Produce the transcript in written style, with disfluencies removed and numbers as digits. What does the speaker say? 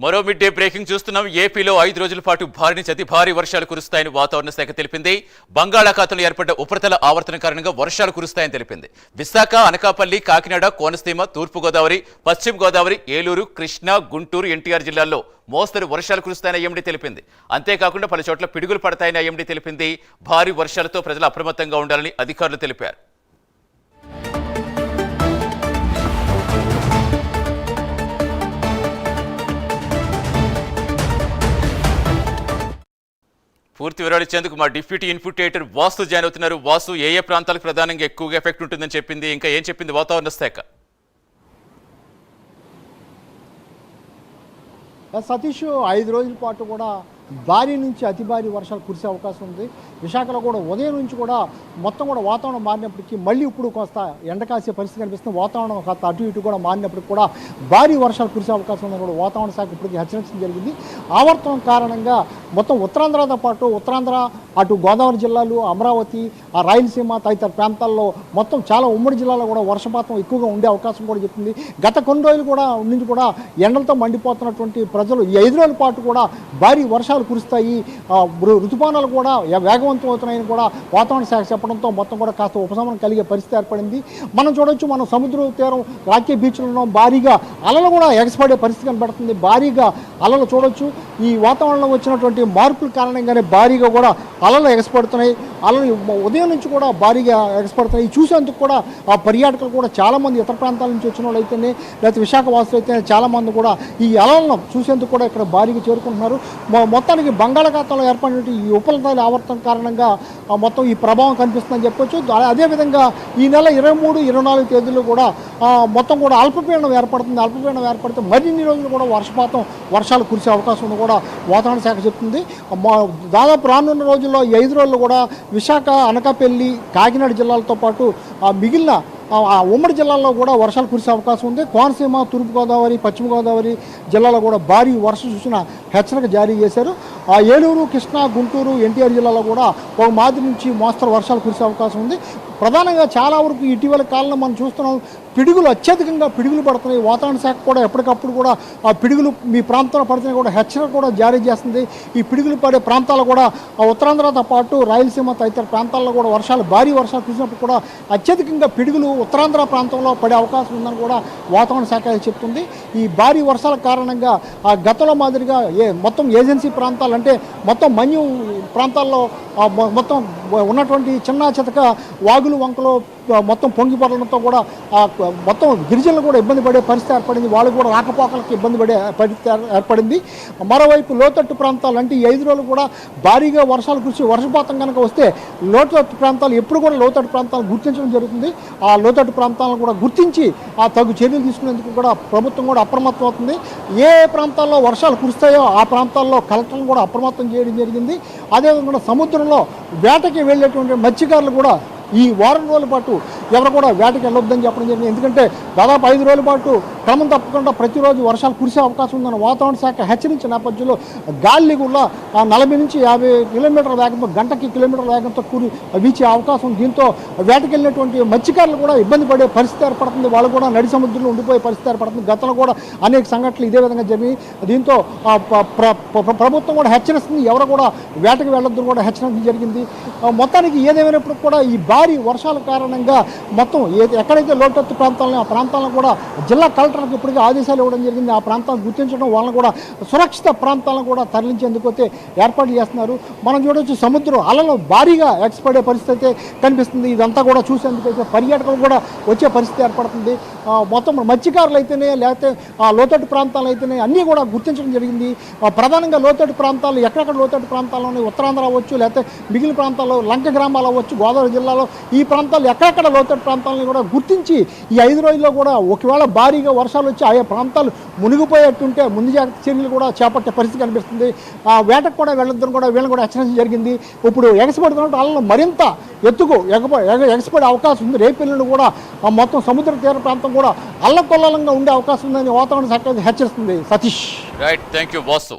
మరో mid day breaking చూస్తున్నాం. ఏపీలో 5 రోజుల పాటు భారీ నుంచి అతి భారీ వర్షాలు కురుస్తాయని వాతావరణ శాఖ తెలిపింది. బంగాళాఖాతంలో ఏర్పడ్డ ఉపరితల ఆవర్తన కారణంగా వర్షాలు కురుస్తాయని తెలిపింది. విశాఖ, అనకాపల్లి, కాకినాడ, కోనసీమ, తూర్పుగోదావరి, పశ్చిమ గోదావరి, ఏలూరు, కృష్ణా, గుంటూరు, ఎన్టీఆర్ జిల్లాల్లో మోస్తరు వర్షాలు కురుస్తాయని ఐఎండీ తెలిపింది. అంతేకాకుండా పలు చోట్ల పిడుగులు పడతాయని ఐఎండీ తెలిపింది. భారీ వర్షాలతో ప్రజలు అప్రమత్తంగా ఉండాలని అధికారులు తెలిపారు. పూర్తి వివరాలు ఇచ్చేందుకు మా deputy input editor Vasu join అవుతున్నారు. వాసు, ఏ ప్రాంతాలకు ప్రధానంగా ఎక్కువగా ఎఫెక్ట్ ఉంటుందని చెప్పింది, ఇంకా ఏం చెప్పింది వాతావరణ శాఖ? సతీష్, 5 రోజుల పాటు కూడా భారీ నుంచి అతి భారీ వర్షాలు కురిసే అవకాశం ఉంది. విశాఖలో కూడా ఉదయం నుంచి కూడా మొత్తం కూడా వాతావరణం మారినప్పటికీ మళ్ళీ ఇప్పుడు కొంత ఎండ కాసే పరిస్థితి కనిపిస్తుంది. వాతావరణం కాస్త అటు ఇటు కూడా మారినప్పటికీ కూడా భారీ వర్షాలు కురిసే అవకాశం ఉందని కూడా వాతావరణ శాఖ ఇప్పటికీ హెచ్చరించడం జరిగింది. ఆవర్తనం కారణంగా మొత్తం ఉత్తరాంధ్రతో పాటు ఉత్తరాంధ్ర, అటు గోదావరి జిల్లాలు, అమరావతి, ఆ రాయలసీమ తదితర ప్రాంతాల్లో మొత్తం చాలా ఉమ్మడి జిల్లాలో కూడా వర్షపాతం ఎక్కువగా ఉండే అవకాశం కూడా చెప్తుంది. గత కొన్ని రోజులు కూడా నుంచి కూడా ఎండలతో మండిపోతున్నటువంటి ప్రజలు ఈ 5 రోజుల పాటు కూడా భారీ వర్షాలు కురుస్తాయి, ఋతుపానాలు కూడా వేగవంతం అవుతున్నాయని కూడా వాతావరణ శాఖ చెప్పడంతో మొత్తం కూడా కాస్త ఉపశమనం కలిగే పరిస్థితి ఏర్పడింది. మనం చూడొచ్చు, మనం సముద్ర తీరం రాకే బీచ్లో భారీగా అలలు కూడా ఎగసిపడే పరిస్థితి కనబడుతుంది. భారీగా అలలు చూడొచ్చు. ఈ వాతావరణంలో వచ్చినటువంటి మార్పుల కారణంగానే భారీగా కూడా అలలు ఎగసిపడుతున్నాయి. అలలు ఉదయం నుంచి కూడా భారీగా ఎగసిపడుతున్నాయి. చూసేందుకు కూడా ఆ పర్యాటకులు కూడా చాలామంది ఇతర ప్రాంతాల నుంచి వచ్చిన వాళ్ళు అయితేనే, లేకపోతే విశాఖ వాసులు అయితేనే చాలామంది కూడా ఈ అలలను చూసేందుకు కూడా ఇక్కడ భారీగా చేరుకుంటున్నారు. మొత్తానికి బంగాళాఖాతంలో ఏర్పడినటువంటి ఈ ఉపరితల ఆవర్తనం కారణంగా మొత్తం ఈ ప్రభావం కనిపిస్తుందని చెప్పొచ్చు. అదేవిధంగా ఈ నెల 23, 24 తేదీల్లో కూడా మొత్తం కూడా అల్పపీడనం ఏర్పడుతుంది. అల్పపీడనం ఏర్పడితే మరిన్ని రోజులు కూడా వర్షాలు కురిసే అవకాశం ఉంది కూడా వాతావరణ శాఖ చెప్తుంది. దాదాపు రానున్న రోజుల్లో 5 రోజుల్లో కూడా విశాఖ, అనకాపల్లి, కాకినాడ జిల్లాలతో పాటు మిగిలిన ఉమ్మడి జిల్లాల్లో కూడా వర్షాలు కురిసే అవకాశం ఉంది. కోనసీమ, తూర్పుగోదావరి, పశ్చిమ గోదావరి జిల్లాలో కూడా భారీ వర్ష సూచన హెచ్చరిక జారీ చేశారు. ఏలూరు, కృష్ణా, గుంటూరు, ఎన్టీఆర్ జిల్లాలో కూడా ఒక మాదిరి నుంచి మోస్తరు వర్షాలు కురిసే అవకాశం ఉంది. ప్రధానంగా చాలా వరకు ఇటీవల కాలంలో మనం చూస్తున్నాం, అత్యధికంగా పిడుగులు పడుతున్నాయి. వాతావరణ శాఖ కూడా ఎప్పటికప్పుడు కూడా ఆ పిడుగులు మీ ప్రాంతంలో పడుతున్నాయి కూడా హెచ్చరిక కూడా జారీ చేస్తుంది. ఈ పిడుగులు పడే ప్రాంతాలు కూడా ఉత్తరాంధ్రతో పాటు రాయలసీమ తదితర ప్రాంతాల్లో కూడా భారీ వర్షాలు కురిసినప్పుడు కూడా అత్యధికంగా పిడుగులు ఉత్తరాంధ్ర ప్రాంతంలో పడే అవకాశం ఉందని కూడా వాతావరణ శాఖ చెప్తుంది. ఈ భారీ వర్షాల కారణంగా గతంలో మాదిరిగా మొత్తం ఏజెన్సీ ప్రాంతాలు అంటే మొత్తం మన్యు ప్రాంతాల్లో మొత్తం ఉన్నటువంటి చిన్న చితక వాగులు, వంకలు మొత్తం పొంగి పడడంతో కూడా మొత్తం గిరిజనులు కూడా ఇబ్బంది పడే పరిస్థితి ఏర్పడింది. వాళ్ళు కూడా రాకపోకలకు ఇబ్బంది పడే పరిస్థితి ఏర్పడింది. మరోవైపు లోతట్టు ప్రాంతాలు అంటే ఈ 5 రోజులు కూడా భారీగా వర్షాలు కురిసి వర్షపాతం కనుక వస్తే లోతట్టు ప్రాంతాలు ఎప్పుడు కూడా లోతట్టు ప్రాంతాలు గుర్తించడం జరుగుతుంది. ఆ లోతట్టు ప్రాంతాలను కూడా గుర్తించి తగు చర్యలు తీసుకునేందుకు కూడా ప్రభుత్వం కూడా అప్రమత్తం అవుతుంది. ఏ ప్రాంతాల్లో వర్షాలు కురుస్తాయో ఆ ప్రాంతాల్లో కలెక్టర్లు కూడా అప్రమత్తం చేయడం జరిగింది. అదేవిధంగా సముద్రంలో వేటకి వెళ్ళేటువంటి మత్స్యకారులు కూడా ఈ వారం రోజుల పాటు ఎవరు కూడా వేటకి వెళ్ళొద్దని చెప్పడం జరిగింది. ఎందుకంటే దాదాపు 5 రోజుల పాటు క్రమం తప్పకుండా ప్రతిరోజు వర్షాలు కురిసే అవకాశం ఉందని వాతావరణ శాఖ హెచ్చరించిన నేపథ్యంలో గాలి కూడా 40 నుంచి 50 కిలోమీటర్ల వేగంతో, గంటకి కిలోమీటర్ల వేగంతో వీచే అవకాశం. దీంతో వేటకి వెళ్ళినటువంటి మత్స్యకారులు కూడా ఇబ్బంది పడే పరిస్థితి ఏర్పడుతుంది. వాళ్ళు కూడా నడి సముద్రంలో ఉండిపోయే పరిస్థితి ఏర్పడుతుంది. గతంలో కూడా అనేక సంఘటనలు ఇదే విధంగా జరిగాయి. దీంతో ప్రభుత్వం కూడా హెచ్చరిస్తుంది, ఎవరు కూడా వేటకి వెళ్ళొద్దని కూడా హెచ్చరించడం జరిగింది. మొత్తానికి ఏదేమైనప్పుడు కూడా ఈ భారీ వర్షాల కారణంగా మొత్తం ఎక్కడైతే లోతట్టు ప్రాంతాలను ఆ ప్రాంతాలను కూడా జిల్లా కలెక్టర్లకు ఇప్పటికీ ఆదేశాలు ఇవ్వడం జరిగింది. ఆ ప్రాంతాలను గుర్తించడం, వాళ్ళని కూడా సురక్షిత ప్రాంతాలను కూడా తరలించేందుకు అయితే ఏర్పాట్లు చేస్తున్నారు. మనం చూడవచ్చు, సముద్రం అలలు భారీగా ఎగసిపడే పరిస్థితి అయితే కనిపిస్తుంది. ఇదంతా కూడా చూసేందుకు అయితే పర్యాటకులు కూడా వచ్చే పరిస్థితి ఏర్పడుతుంది. మొత్తం మత్స్యకారులు అయితేనే, లేకపోతే లోతట్టు ప్రాంతాలు అయితేనే అన్నీ కూడా గుర్తించడం జరిగింది. ప్రధానంగా లోతట్టు ప్రాంతాలు ఎక్కడెక్కడ లోతట్టు ప్రాంతాల్లోనే ఉత్తరాంధ్ర అవ్వచ్చు, లేకపోతే మిగిలిన ప్రాంతాల్లో లంక గ్రామాలు అవ్వచ్చు, గోదావరి జిల్లాలో ఈ ప్రాంతాలు ఎక్కడెక్కడ లోతట్టు ప్రాంతాలను కూడా గుర్తించి ఈ 5 రోజుల్లో కూడా ఒకవేళ భారీగా వర్షాలు వచ్చి ఆయా ప్రాంతాలు మునిగిపోయేట్టుంటే ముందు జాగ్రత్త చర్యలు కూడా చేపట్టే పరిస్థితి కనిపిస్తుంది. వేటకు కూడా వెళ్ళొద్దని కూడా వీళ్ళని కూడా హెచ్చరించడం జరిగింది. ఇప్పుడు ఎగసిపడుతున్నట్టు అలలు మరింత ఎత్తుకు ఎగసిపడే అవకాశం ఉంది. రేపెల్లుండి కూడా మొత్తం సముద్ర తీర ప్రాంతం కూడా అల్లకొల్లంగా ఉండే అవకాశం ఉందని వాతావరణ శాఖ హెచ్చరిస్తుంది. Satish, right, thank you Vasu.